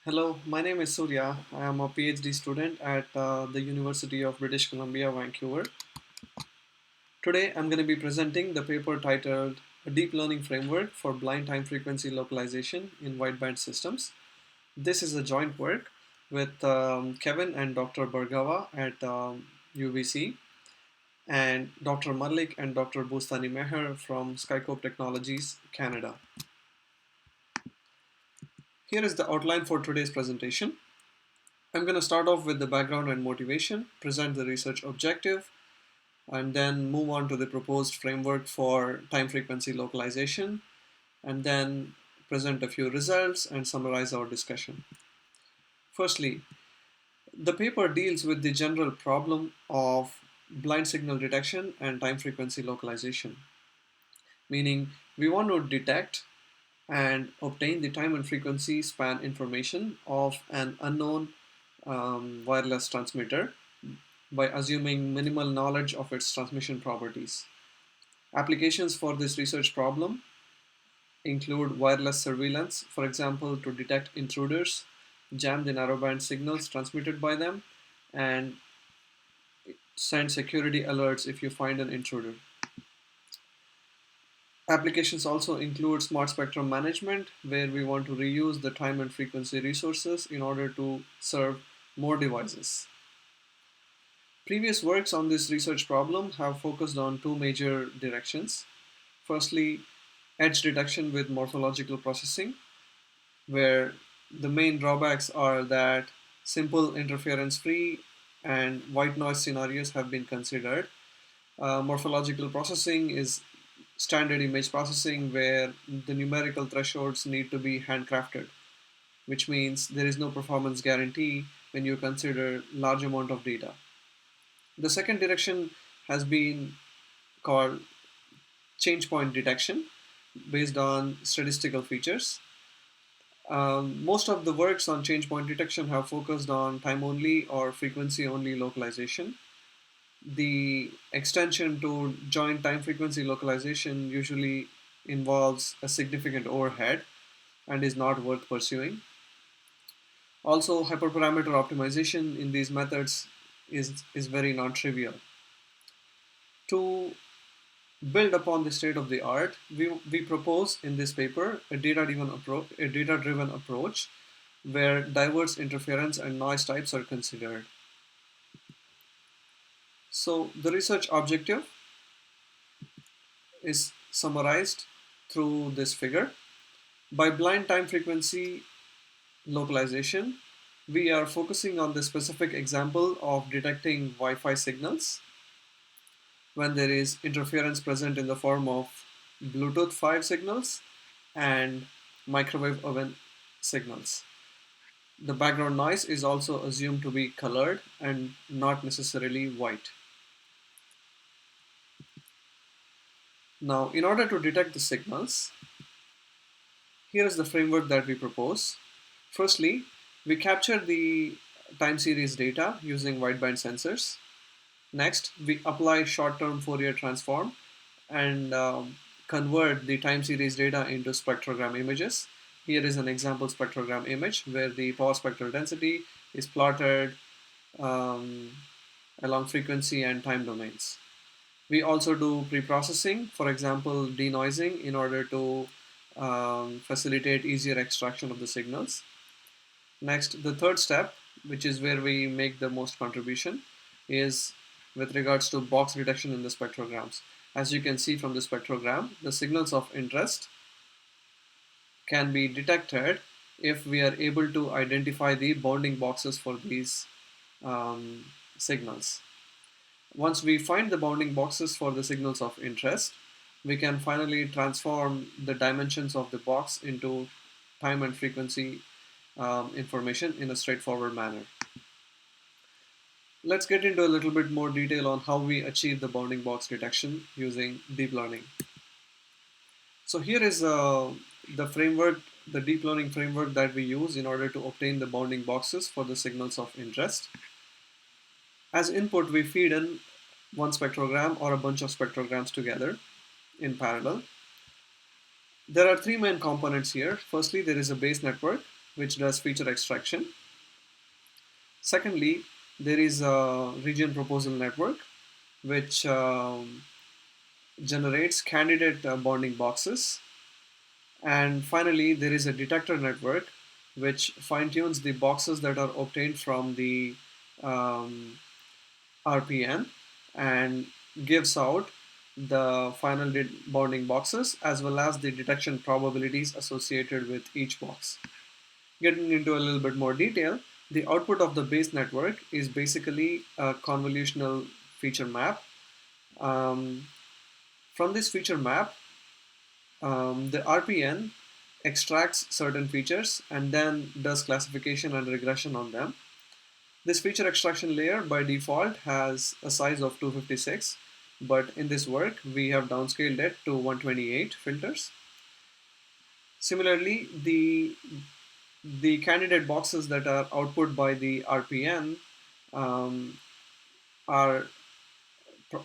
Hello, my name is Surya. I am a PhD student at the University of British Columbia, Vancouver. Today I'm going to be presenting the paper titled A Deep Learning Framework for Blind Time Frequency Localization in Wideband Systems. This is a joint work with Kevin and Dr. Bargava at UBC and Dr. Malik and Dr. Bustani Meher from Skycope Technologies, Canada. Here is the outline for today's presentation. I'm going to start off with the background and motivation, present the research objective, and then move on to the proposed framework for time frequency localization, and then present a few results and summarize our discussion. Firstly, the paper deals with the general problem of blind signal detection and time frequency localization, meaning we want to detect and obtain the time and frequency span information of an unknown wireless transmitter by assuming minimal knowledge of its transmission properties. Applications for this research problem include wireless surveillance, for example, to detect intruders, jam the narrowband signals transmitted by them, and send security alerts if you find an intruder. Applications also include smart spectrum management, where we want to reuse the time and frequency resources in order to serve more devices. Previous works on this research problem have focused on two major directions. Firstly, edge detection with morphological processing, where the main drawbacks are that simple interference-free and white noise scenarios have been considered. Morphological processing is standard image processing where the numerical thresholds need to be handcrafted, which means there is no performance guarantee when you consider large amount of data. The second direction has been called change point detection based on statistical features. Most of the works on change point detection have focused on time only or frequency only localization. The extension to joint time frequency localization usually involves a significant overhead and is not worth pursuing. Also, hyperparameter optimization in these methods is very non-trivial. To build upon the state of the art, we propose in this paper a data-driven approach where diverse interference and noise types are considered. So the research objective is summarized through this figure. By blind time frequency localization, we are focusing on the specific example of detecting Wi-Fi signals when there is interference present in the form of Bluetooth 5 signals and microwave oven signals. The background noise is also assumed to be colored and not necessarily white. Now, in order to detect the signals, here is the framework that we propose. Firstly, we capture the time series data using wideband sensors. Next, we apply short-term Fourier transform and convert the time series data into spectrogram images. Here is an example spectrogram image where the power spectral density is plotted um, along frequency and time domains. We also do pre-processing, for example, denoising in order to facilitate easier extraction of the signals. Next, the third step, which is where we make the most contribution, is with regards to box detection in the spectrograms. As you can see from the spectrogram, the signals of interest can be detected if we are able to identify the bounding boxes for these signals. Once we find the bounding boxes for the signals of interest, we can finally transform the dimensions of the box into time and frequency information in a straightforward manner. Let's get into a little bit more detail on how we achieve the bounding box detection using deep learning. So here is the framework, the deep learning framework that we use in order to obtain the bounding boxes for the signals of interest. As input, we feed in one spectrogram or a bunch of spectrograms together in parallel. There are three main components here. Firstly, there is a base network which does feature extraction. Secondly, there is a region proposal network, which generates candidate bonding boxes. And finally, there is a detector network, which fine-tunes the boxes that are obtained from the um, RPN and gives out the final bonding boxes as well as the detection probabilities associated with each box. Getting into a little bit more detail, the output of the base network is basically a convolutional feature map. Um, from this feature map, the RPN extracts certain features and then does classification and regression on them. This feature extraction layer by default has a size of 256, but in this work we have downscaled it to 128 filters. Similarly, the candidate boxes that are output by the RPN um, are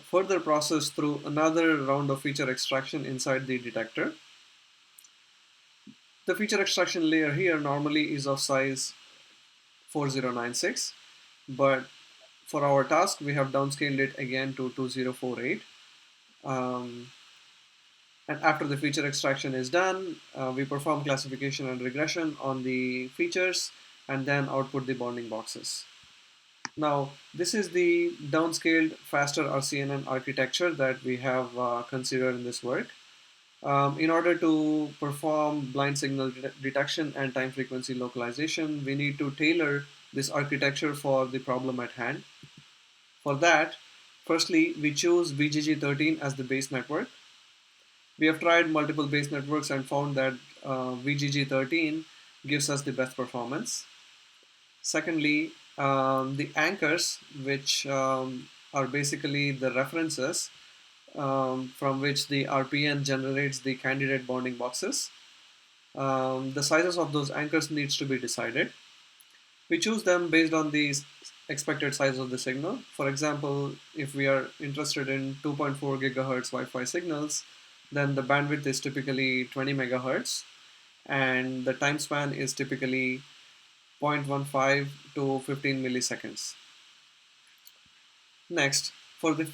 further processed through another round of feature extraction inside the detector. The feature extraction layer here normally is of size 4096, but for our task we have downscaled it again to 2048. Um, and after the feature extraction is done, we perform classification and regression on the features and then output the bounding boxes. Now, this is the downscaled faster RCNN architecture that we have considered in this work. In order to perform blind signal detection and time frequency localization, we need to tailor this architecture for the problem at hand. For that, firstly, we choose VGG13 as the base network. We have tried multiple base networks and found that VGG13 gives us the best performance. Secondly, the anchors, which are basically the references from which the RPN generates the candidate bounding boxes. The sizes of those anchors needs to be decided. We choose them based on the expected size of the signal. For example, if we are interested in 2.4 gigahertz Wi-Fi signals, then the bandwidth is typically 20 megahertz and the time span is typically 0.15 to 15 milliseconds. Next, for the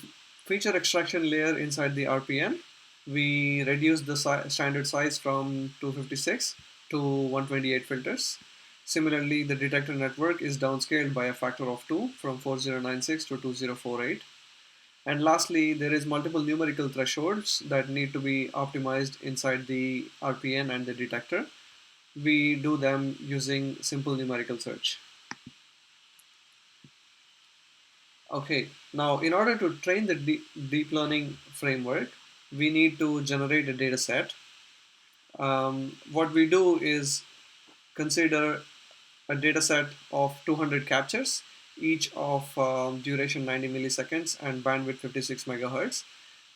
feature extraction layer inside the RPN, we reduce the standard size from 256 to 128 filters. Similarly, the detector network is downscaled by a factor of 2 from 4096 to 2048. And lastly, there is multiple numerical thresholds that need to be optimized inside the RPN and the detector. We do them using simple numerical search. Okay, now in order to train the deep learning framework, we need to generate a data set. What we do is consider a data set of 200 captures, each of duration 90 milliseconds and bandwidth 56 megahertz.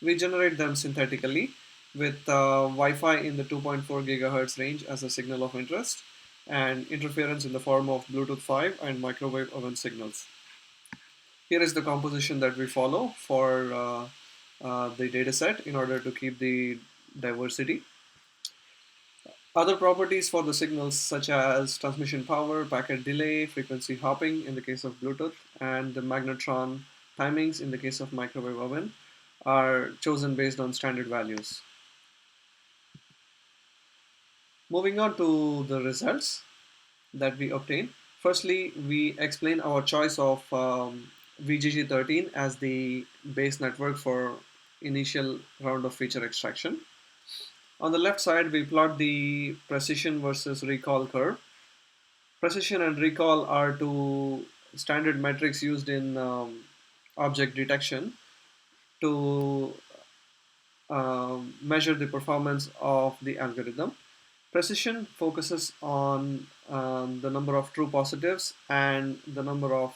We generate them synthetically with Wi-Fi in the 2.4 gigahertz range as a signal of interest and interference in the form of Bluetooth 5 and microwave oven signals. Here is the composition that we follow for the dataset in order to keep the diversity. Other properties for the signals such as transmission power, packet delay, frequency hopping in the case of Bluetooth, and the magnetron timings in the case of microwave oven are chosen based on standard values. Moving on to the results that we obtain. Firstly, we explain our choice of VGG13 as the base network for initial round of feature extraction. On the left side, we plot the precision versus recall curve. Precision and recall are two standard metrics used in object detection to measure the performance of the algorithm. Precision focuses on the number of true positives and the number of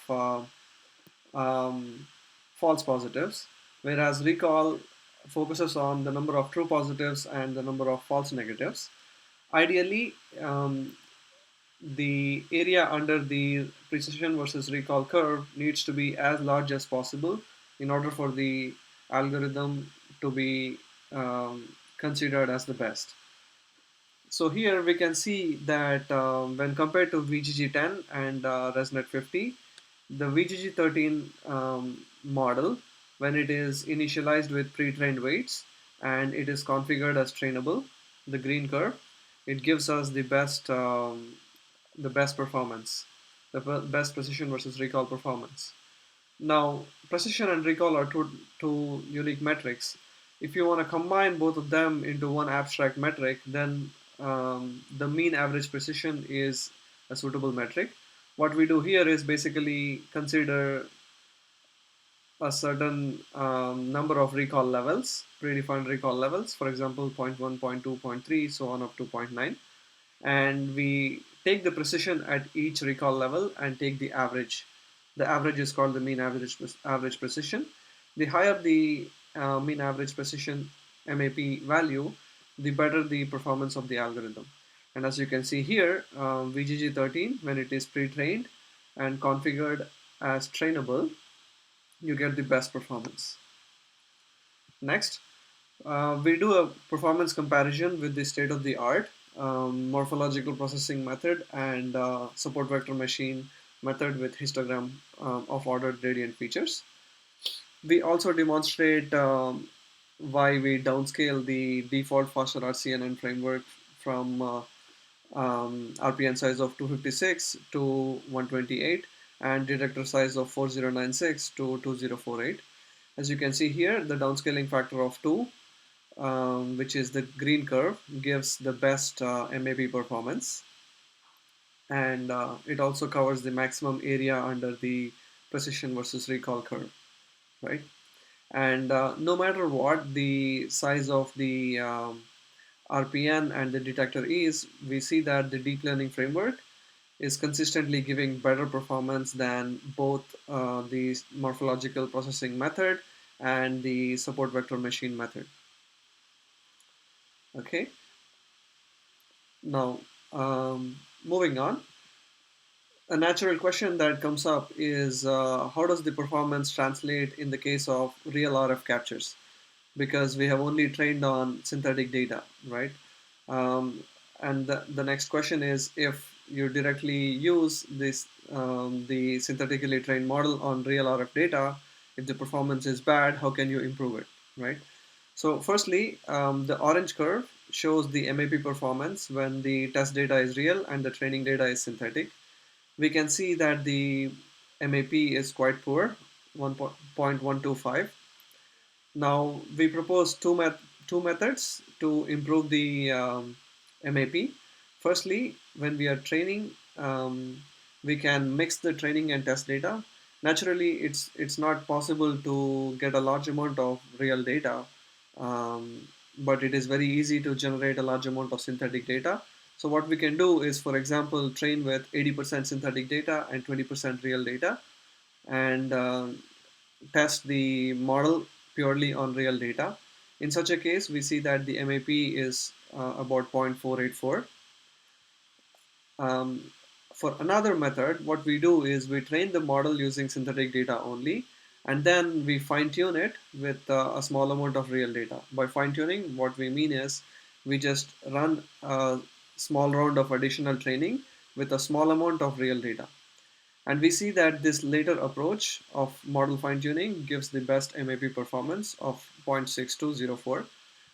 false positives, whereas recall focuses on the number of true positives and the number of false negatives. Ideally, the area under the precision versus recall curve needs to be as large as possible in order for the algorithm to be considered as the best. So here we can see that when compared to VGG10 and ResNet 50, the VGG13 model, when it is initialized with pre-trained weights and it is configured as trainable, the green curve, it gives us the best performance, the best precision versus recall performance. Now, precision and recall are two unique metrics. If you want to combine both of them into one abstract metric, then the mean average precision is a suitable metric. What we do here is basically consider a certain number of recall levels, predefined recall levels, for example, zero point 0.1, zero point 0.2, zero point 0.3, so on up to 0.9. And we take the precision at each recall level and take the average. The average is called the mean average precision. The higher the mean average precision MAP value, the better the performance of the algorithm. And as you can see here, VGG13, when it is pre-trained and configured as trainable, you get the best performance. Next, we do a performance comparison with the state-of-the-art morphological processing method and support vector machine method with histogram of ordered gradient features. We also demonstrate why we downscale the default faster RCNN framework from RPN size of 256 to 128 and detector size of 4096 to 2048. As you can see here, the downscaling factor of 2, which is the green curve, gives the best MAP performance, and it also covers the maximum area under the precision versus recall curve, right? And no matter what the size of the RPN and the detector is, we see that the deep learning framework is consistently giving better performance than both the morphological processing method and the support vector machine method. Okay, now moving on, a natural question that comes up is how does the performance translate in the case of real RF captures? Because we have only trained on synthetic data, right? And the next question is, if you directly use this the synthetically trained model on real RF data, if the performance is bad, how can you improve it, right? So firstly, the orange curve shows the MAP performance when the test data is real and the training data is synthetic. We can see that the MAP is quite poor, 1.125. Now we propose two methods to improve the MAP. Firstly, when we are training, we can mix the training and test data. Naturally, it's not possible to get a large amount of real data, but it is very easy to generate a large amount of synthetic data. So what we can do is, for example, train with 80% synthetic data and 20% real data, and test the model purely on real data. In such a case, we see that the MAP is about 0.484. Um, for another method, what we do is we train the model using synthetic data only, and then we fine tune it with a small amount of real data. By fine tuning, what we mean is we just run a small round of additional training with a small amount of real data. And we see that this later approach of model fine-tuning gives the best MAP performance of 0.6204.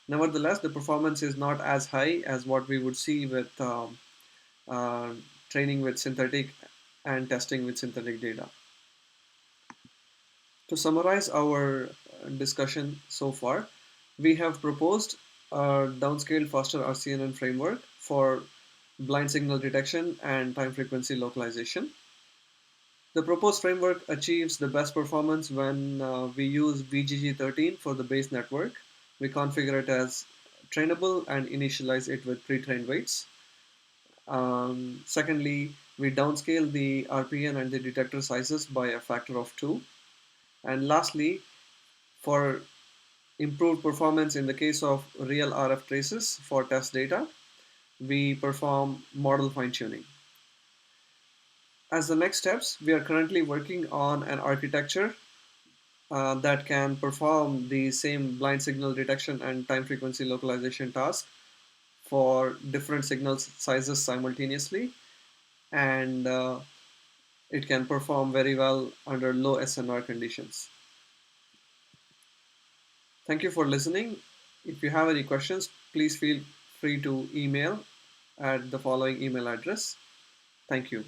Nevertheless, the performance is not as high as what we would see with uh, training with synthetic and testing with synthetic data. To summarize our discussion so far, we have proposed a downscaled faster RCNN framework for blind signal detection and time frequency localization. The proposed framework achieves the best performance when we use VGG13 for the base network. We configure it as trainable and initialize it with pre-trained weights. Secondly, we downscale the RPN and the detector sizes by a factor of 2. And lastly, for improved performance in the case of real RF traces for test data, we perform model fine-tuning. As the next steps, we are currently working on an architecture that can perform the same blind signal detection and time frequency localization task for different signal sizes simultaneously, and it can perform very well under low SNR conditions. Thank you for listening. If you have any questions, please feel free to email at the following email address. Thank you.